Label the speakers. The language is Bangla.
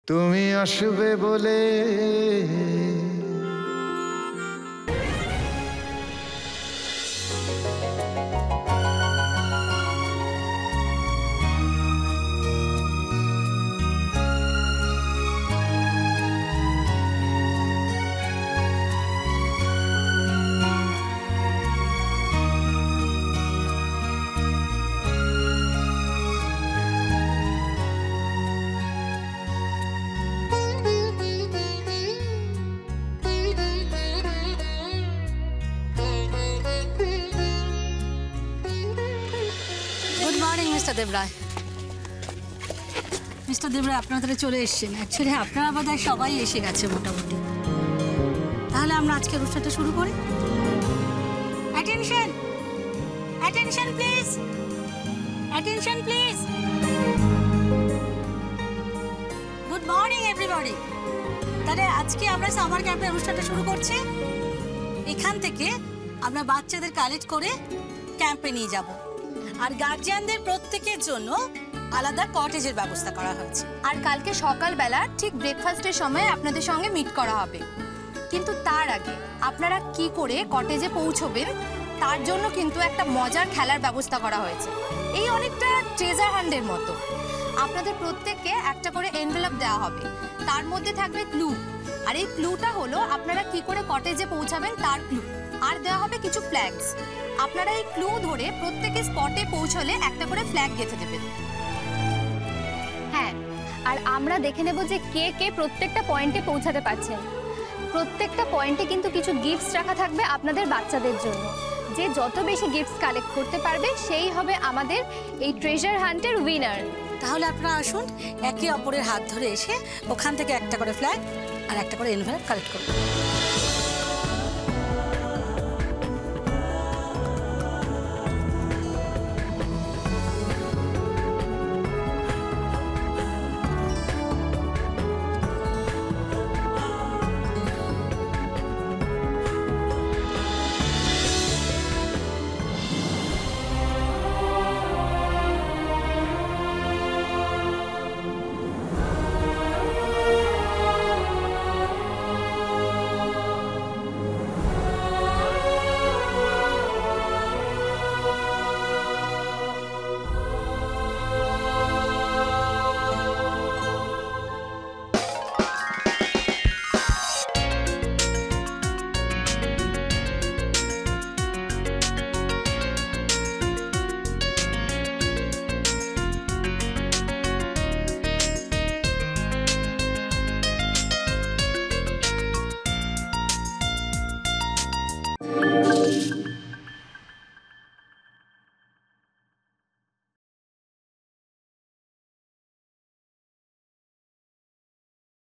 Speaker 1: তুমি আসবে বলে।
Speaker 2: মিস্টার দেবরায়, আপনারা তাহলে চলে এসেছেন। অ্যাকচুয়ালি আপনারা বোধহয় সবাই এসে গেছে মোটামুটি। তাহলে আমরা আজকে অনুষ্ঠানটা শুরু করি। Attention, attention please, attention please. Good morning everybody. তাহলে আজকে আমরা সামার ক্যাম্পের অনুষ্ঠানটা শুরু করছি। এখান থেকে আমরা বাচ্চাদের কালেক্ট করে ক্যাম্পে নিয়ে যাব, আর গার্জিয়ানদের প্রত্যেকের জন্য আলাদা কটেজের ব্যবস্থা করা হয়েছে।
Speaker 3: আর কালকে সকালবেলা ঠিক ব্রেকফাস্টের সময় আপনাদের সঙ্গে মিট করা হবে। কিন্তু তার আগে আপনারা কি করে কটেজে পৌঁছবেন তার জন্য কিন্তু একটা মজার খেলার ব্যবস্থা করা হয়েছে। এই অনেকটা ট্রেজার হান্টের মতো। আপনাদের প্রত্যেককে একটা করে এনভেলপ দেওয়া হবে, তার মধ্যে থাকবে ক্লু। আর এই ক্লুটা হলো আপনারা কি করে কটেজে পৌঁছাবেন তার ক্লু। আর দেওয়া হবে কিছু ফ্ল্যাগস। আপনারা এই ক্লু ধরে প্রত্যেকে স্পটে পৌঁছলে একটা করে ফ্ল্যাগ গেঁথে দেবেন।
Speaker 4: হ্যাঁ, আর আমরা দেখে নেব যে কে কে প্রত্যেকটা পয়েন্টে পৌঁছাতে পারছেন। প্রত্যেকটা পয়েন্টে কিন্তু কিছু গিফটস রাখা থাকবে আপনাদের বাচ্চাদের জন্য। যে যত বেশি গিফটস কালেক্ট করতে পারবে সেই হবে আমাদের এই ট্রেজার হান্টের উইনার।
Speaker 2: তাহলে আপনারা আসুন, একে অপরের হাত ধরে এসে ওখান থেকে একটা করে ফ্ল্যাগ আর একটা করে এনভেলপ কালেক্ট করুন।